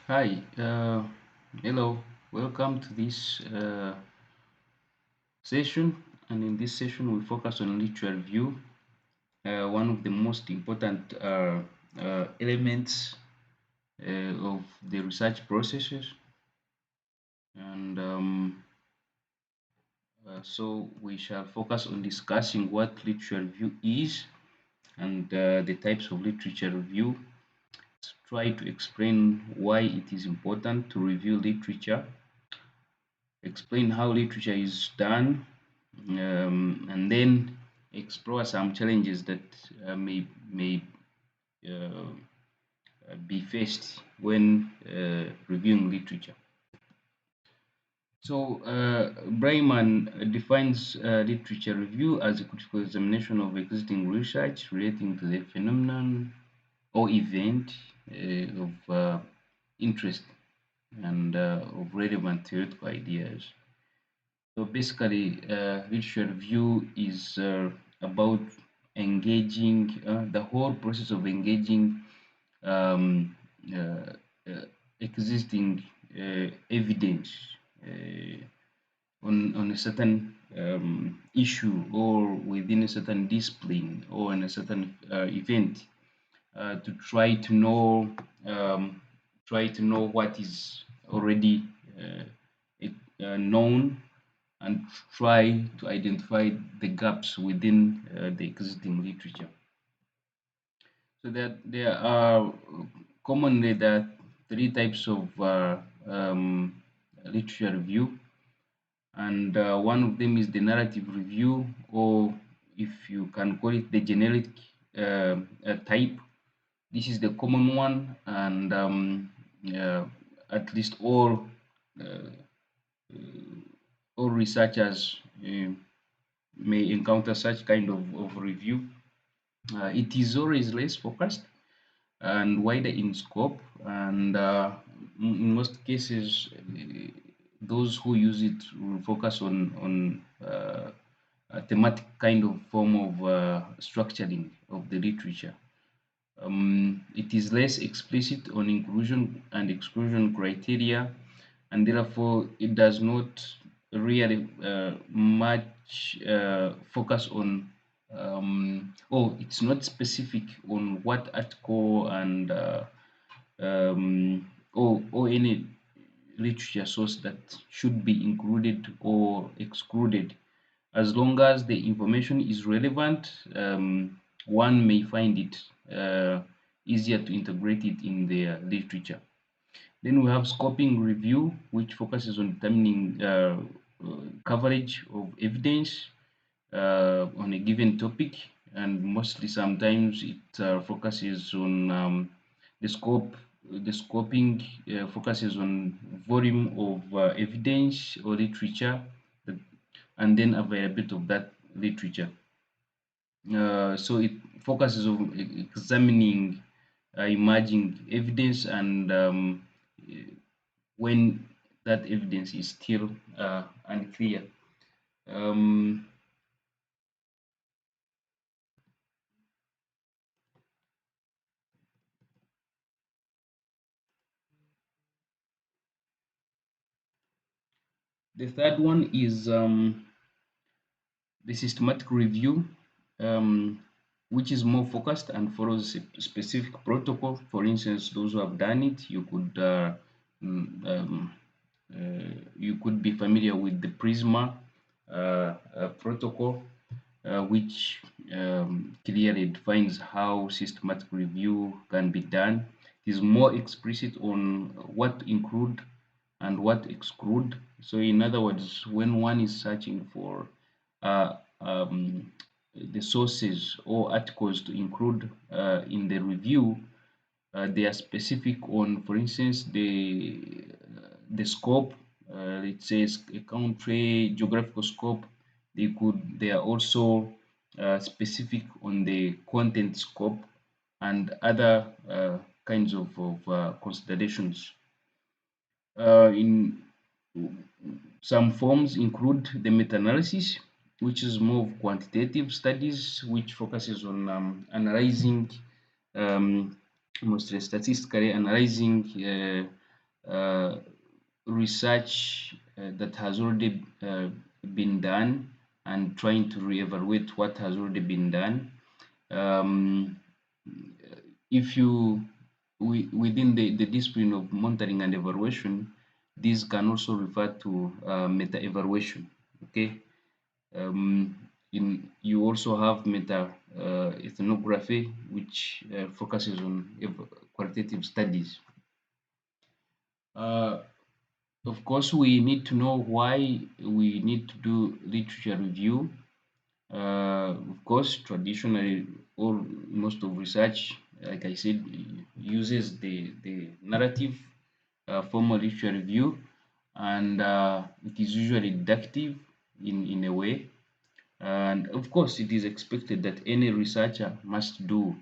Hi, hello, welcome to this session. And in this session, we focus on literature review, one of the most important elements of the research processes. And so we shall focus on discussing what literature review is and the types of literature review. Try to explain why it is important to review literature, explain how literature is done, and then explore some challenges that may be faced when reviewing literature. So, Brayman defines literature review as a critical examination of existing research relating to the phenomenon or event of interest and of relevant theoretical ideas. So basically, literature review is about engaging the whole process of engaging um, uh, uh, existing evidence on a certain issue or within a certain discipline or in a certain event to um, try to know what is already known and try to identify the gaps within the existing literature. So that there are commonly there are three types of literature review, and one of them is the narrative review, or if you can call it the generic type. This is the common one, and uh, at least uh, all researchers may encounter such kind of review. It is always less focused and wider in scope, and in most cases, those who use it will focus on a thematic kind of form of structuring of the literature. It is less explicit on inclusion and exclusion criteria, and therefore it does not really much focus on it's not specific on what article and or any literature source that should be included or excluded. As long as the information is relevant, one may find it easier to integrate it in their literature. Then we have scoping review, which focuses on determining coverage of evidence on a given topic, and mostly sometimes it focuses on the scope. The scoping focuses on volume of evidence or literature, and then availability of that literature. So it focuses on examining emerging evidence and when that evidence is still unclear. Um, the third one is the systematic review, um, which is more focused and follows a specific protocol. For instance, those who have done it, mm, um, you could be familiar with the Prisma protocol, which clearly defines how systematic review can be done. It is more explicit on what to include and what to exclude. So, in other words, when one is searching for uh, um, the sources or articles to include in the review, they are specific on, for instance, the scope. It says a country geographical scope. They are also specific on the content scope and other kinds of considerations. In some forms include the meta-analysis, which is more of quantitative studies, which focuses on analyzing, um, mostly statistically analyzing uh, research that has already been done and trying to re-evaluate what has already been done. Um, if you within the discipline of monitoring and evaluation, these can also refer to meta evaluation. Okay, in you also have meta ethnography, which focuses on qualitative studies. Uh, of course, we need to know why we need to do literature review. Of course, traditionally, all most of research, like I said, uses the narrative formal literature review, and it is usually deductive in a way. And of course, it is expected that any researcher must do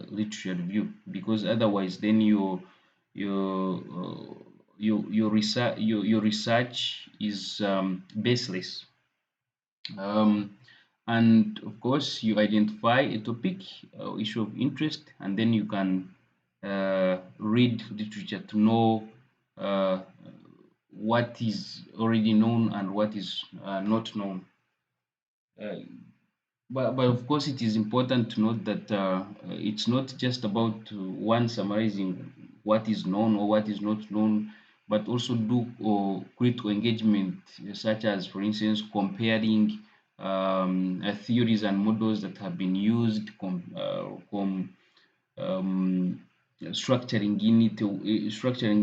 literature review because otherwise, then your research is baseless. Um, and of course, you identify a topic, issue of interest, and then you can read literature to know uh, what is already known and what is not known. Uh, but of course, it is important to note that it's not just about one summarizing what is known or what is not known, but also do critical engagement, such as, for instance, comparing theories and models that have been used, um, structuring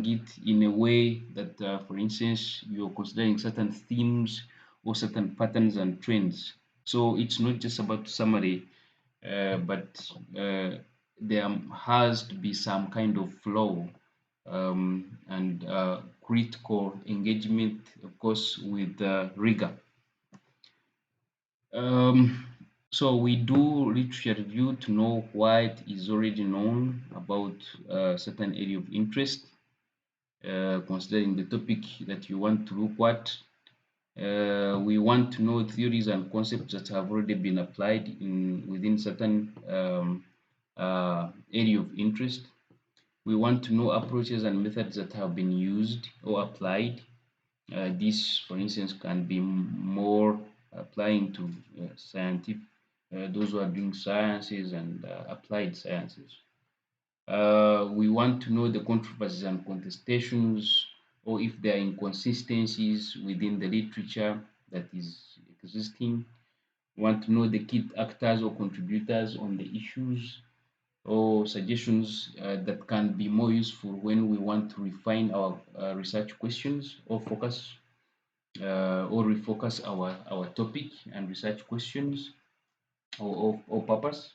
it in a way that, for instance, you're considering certain themes or certain patterns and trends. So it's not just about summary, but there has to be some kind of flow and critical engagement, of course, with rigor. Um, so we do literature review to know what is already known about a certain area of interest, considering the topic that you want to look at. We want to know theories and concepts that have already been applied in within certain area of interest. We want to know approaches and methods that have been used or applied. This, for instance, can be more applying to scientific, those who are doing sciences and applied sciences. We want to know the controversies and contestations, or if there are inconsistencies within the literature that is existing. We want to know the key actors or contributors on the issues or suggestions that can be more useful when we want to refine our research questions or focus or refocus our topic and research questions or purpose,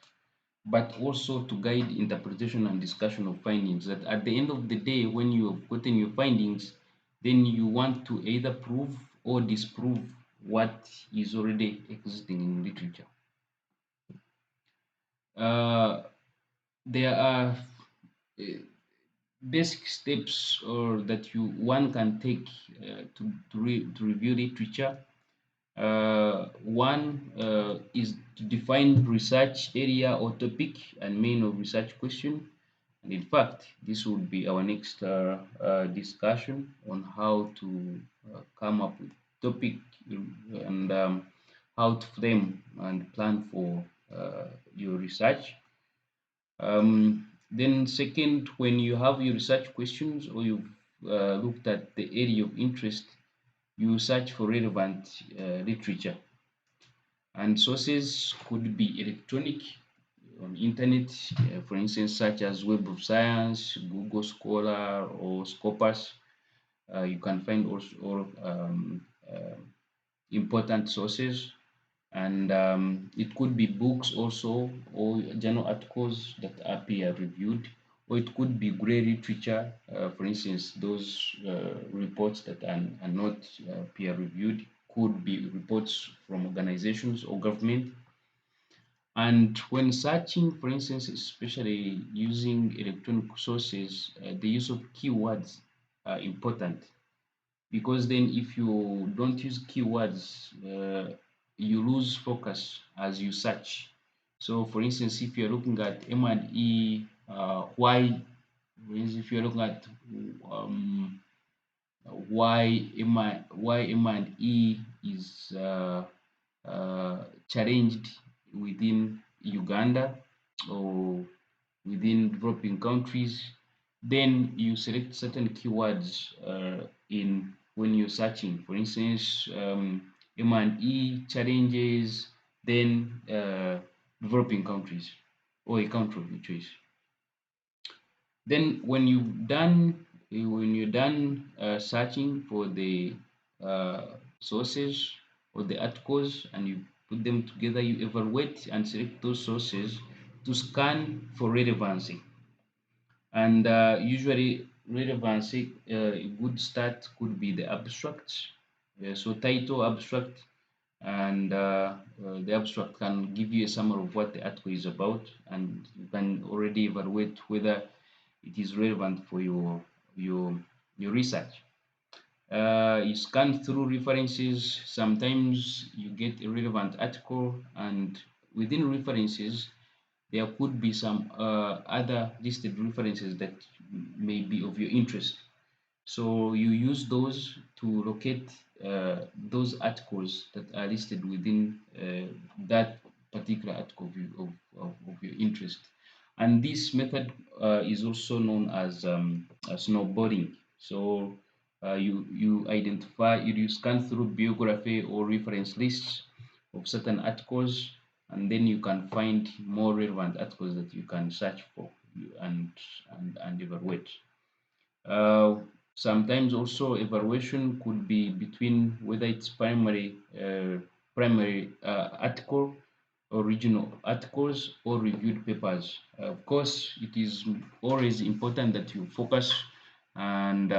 but also to guide interpretation and discussion of findings. That at the end of the day, when you have gotten your findings, then you want to either prove or disprove what is already existing in literature. Uh, there are uh, basic steps or that you one can take to review literature. One is to define research area or topic and main of research question. And in fact, this would be our next discussion on how to come up with topic and how to frame and plan for your research. Then second, when you have your research questions or you've looked at the area of interest, you search for relevant literature, and sources could be electronic on internet, for instance, such as Web of Science, Google Scholar, or Scopus. You can find also all important sources, and it could be books also or journal articles that are peer reviewed, or it could be gray literature, for instance, those reports that are not peer reviewed could be reports from organizations or government. And when searching, for instance, especially using electronic sources, the use of keywords are important, because then if you don't use keywords, you lose focus as you search. So for instance, if you're looking at M&E, why, for instance, if you're looking at why M and E is challenged within Uganda or within developing countries. Then you select certain keywords in when you're searching. For instance, M&E challenges, then developing countries or a country of your choice. Then when you're done searching for the sources or the articles and you put them together, you evaluate and select those sources to scan for relevancy. And usually relevancy, a good start could be the abstract. So title, abstract, and the abstract can give you a summary of what the article is about, and you can already evaluate whether it is relevant for your your research. You scan through references. Sometimes you get a relevant article, and within references, there could be some other listed references that may be of your interest. So you use those to locate those articles that are listed within that particular article of your interest. And this method is also known as snowboarding. So you scan through biography or reference lists of certain articles, and then you can find more relevant articles that you can search for and evaluate. Uh, Sometimes also evaluation could be between whether it's primary article, original articles, or reviewed papers. Of course, it is always important that you focus and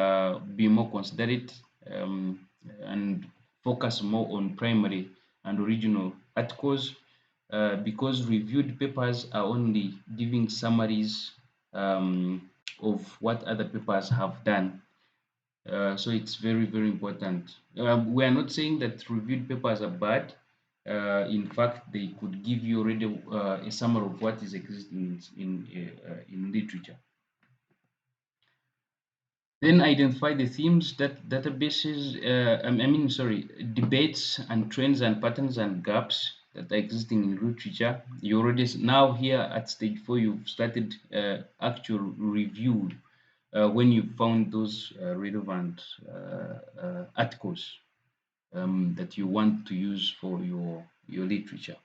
be more considerate, and focus more on primary and original articles, because reviewed papers are only giving summaries of what other papers have done. So it's very, very important. We are not saying that reviewed papers are bad. In fact, they could give you already a summary of what is existing in literature. Then identify the themes, that databases, sorry, debates and trends and patterns and gaps that are existing in literature. You already now here at stage 4, you've started actual review when you found those relevant articles that you want to use for your literature.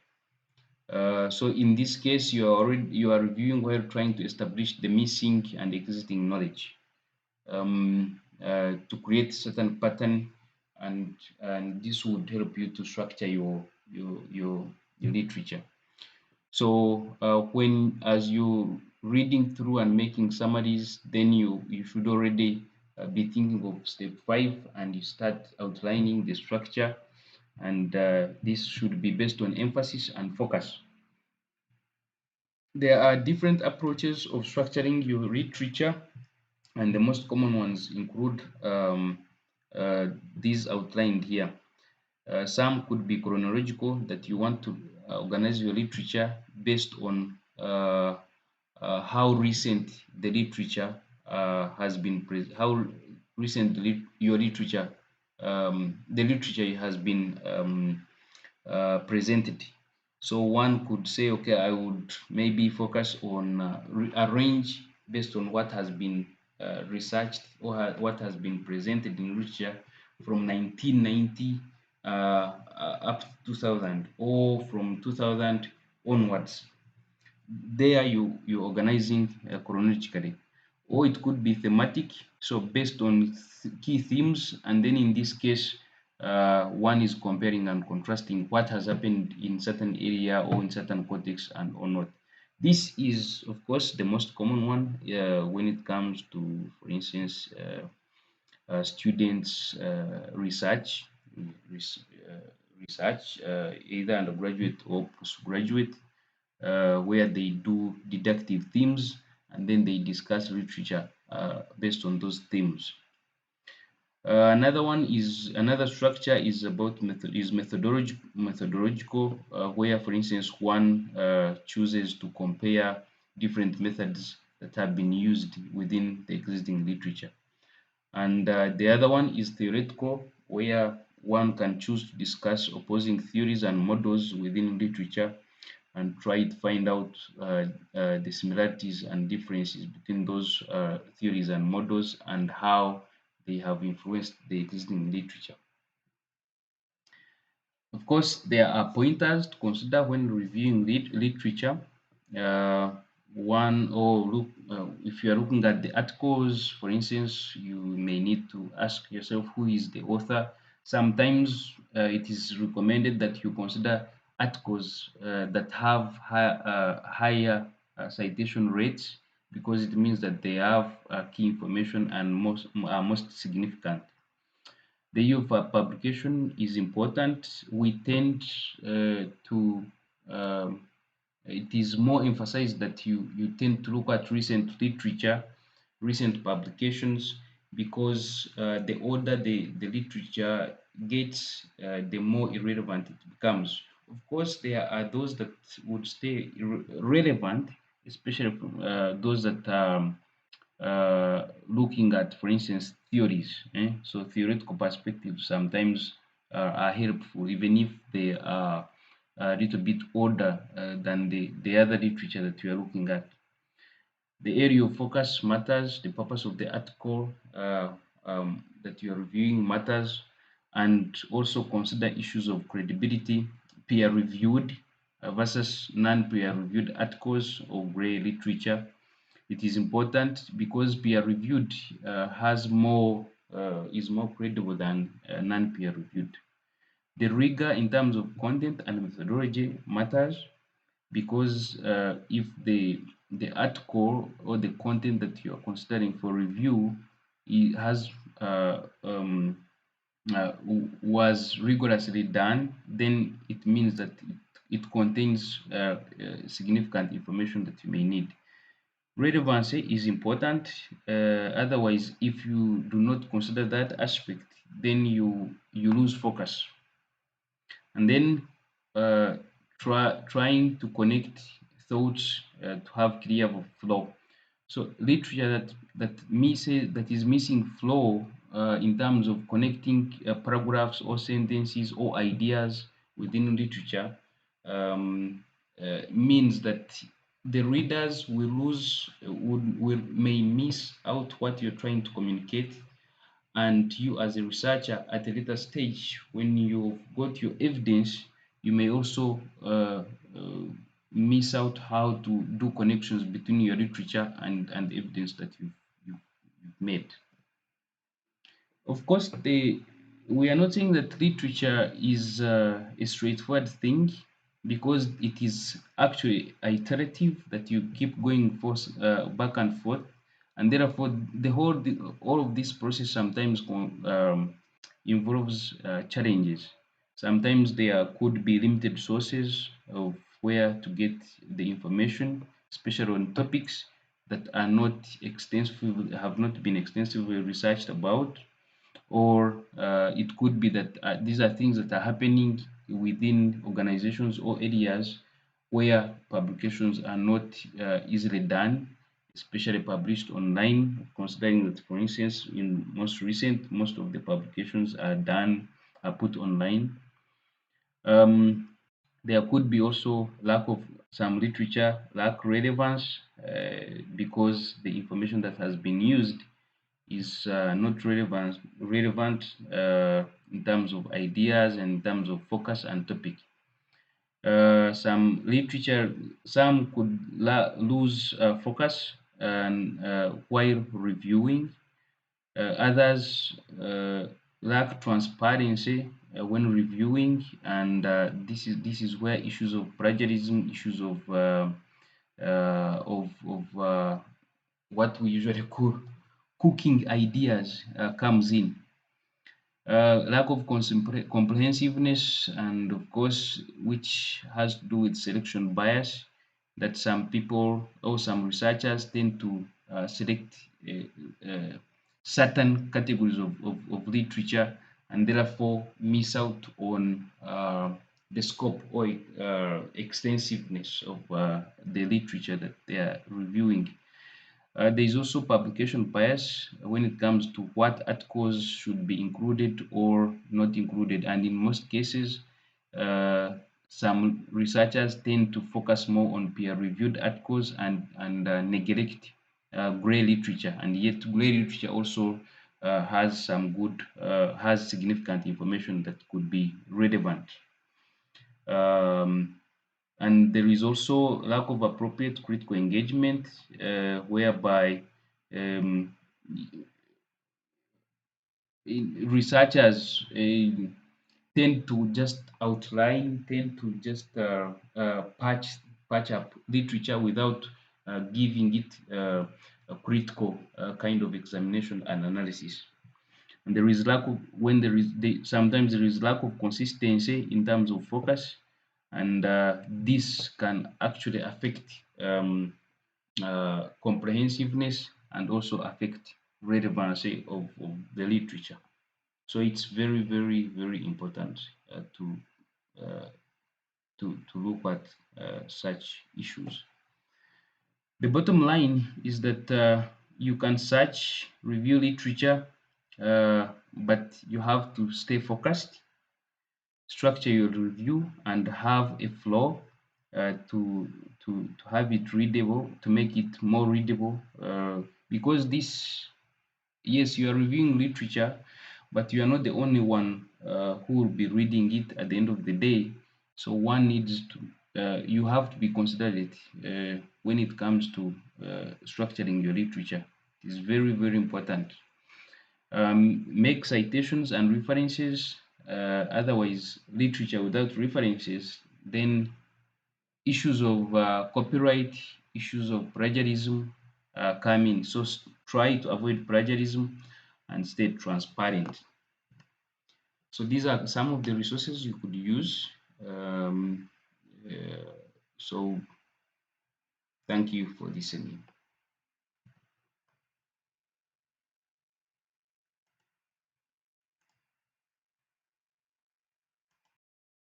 So in this case, you are reviewing while trying to establish the missing and existing knowledge, to create certain pattern, and this would help you to structure your literature. So when as you reading through and making summaries, then you should already be thinking of step 5, and you start outlining the structure, and this should be based on emphasis and focus. There are different approaches of structuring your literature, and the most common ones include these outlined here. Some could be chronological, that you want to organize your literature based on how recent the literature has been, how recent your literature, the literature has been presented. So one could say, okay, I would maybe focus on a range based on what has been researched or what has been presented in literature from 1990 up to 2000, or from 2000 onwards. There you're organizing chronologically, or it could be thematic, so based on key themes, and then in this case one is comparing and contrasting what has happened in certain area or in certain context and or not. This is of course the most common one when it comes to, for instance, students research, either undergraduate or postgraduate, where they do deductive themes, and then they discuss literature based on those themes. Another structure is about methodological, where, for instance, one chooses to compare different methods that have been used within the existing literature. And the other one is theoretical, where one can choose to discuss opposing theories and models within literature and try to find out the similarities and differences between those theories and models and how they have influenced the existing literature. Of course, there are pointers to consider when reviewing literature. Uh, One, or look, if you are looking at the articles, for instance, you may need to ask yourself who is the author. Sometimes it is recommended that you consider articles that have higher citation rates because it means that they have key information and most significant. The year of publication is important. We tend to it is more emphasized that you tend to look at recent literature, recent publications, because the older the literature gets, the more irrelevant it becomes. Of course, there are those that would stay relevant, especially those that looking at, for instance, theories. So theoretical perspectives sometimes are helpful, even if they are a little bit older than the other literature that you are looking at. The area of focus matters, the purpose of the article that you are reviewing matters, and also consider issues of credibility, peer reviewed versus non peer reviewed articles of gray literature. It is important because peer reviewed has more is more credible than non peer reviewed. The rigor in terms of content and methodology matters because if the article or the content that you are considering for review it has was rigorously done, then it means that it contains significant information that you may need. Relevancy is important. Otherwise, if you do not consider that aspect, then you lose focus. And then uh, trying to connect thoughts to have clear flow. So literature that is missing flow in terms of connecting paragraphs or sentences or ideas within literature means that the readers will lose will may miss out what you're trying to communicate, and you as a researcher at a later stage when you've got your evidence you may also uh, miss out how to do connections between your literature and the evidence that you've made. Of course, we are not saying that literature is a straightforward thing because it is actually iterative that you keep going back and forth, and therefore all of this process sometimes involves challenges. Sometimes there could be limited sources of where to get the information, especially on topics that are not extensively have not been extensively researched about, or it could be that these are things that are happening within organizations or areas where publications are not easily done, especially published online, considering that, for instance, in most of the publications are put online. Um, there could be also lack of some literature, lack relevance, because the information that has been used is not relevant in terms of ideas and in terms of focus and topic. Some literature, some could lose focus and while reviewing. Others lack transparency when reviewing, and this is where issues of plagiarism, issues of what we usually call cooking ideas comes in. Lack of comprehensiveness, and of course, which has to do with selection bias, that some people or some researchers tend to select certain categories of literature and therefore miss out on the scope or extensiveness of the literature that they are reviewing. There is also publication bias when it comes to what articles should be included or not included, and in most cases, uh, some researchers tend to focus more on peer-reviewed articles and neglect gray literature, and yet gray literature also has some good has significant information that could be relevant. Um, and there is also lack of appropriate critical engagement, whereby um, researchers tend to just outline, tend to just patch up literature without giving it a critical kind of examination and analysis. And there is lack of when there is sometimes there is lack of consistency in terms of focus, and this can actually affect comprehensiveness and also affect relevancy of the literature. So it's very, very, very important uh, to look at such issues. The bottom line is that you can search, review literature, but you have to stay focused, structure your review, and have a flow to have it readable, to make it more readable. Because this, yes, you are reviewing literature, but you are not the only one who will be reading it at the end of the day. So one needs to, you have to be considerate when it comes to structuring your literature. It is very, very important. Make citations and references. Otherwise, literature without references, then issues of copyright, issues of plagiarism come in. So try to avoid plagiarism and stay transparent. So these are some of the resources you could use. Um, uh, so thank you for listening.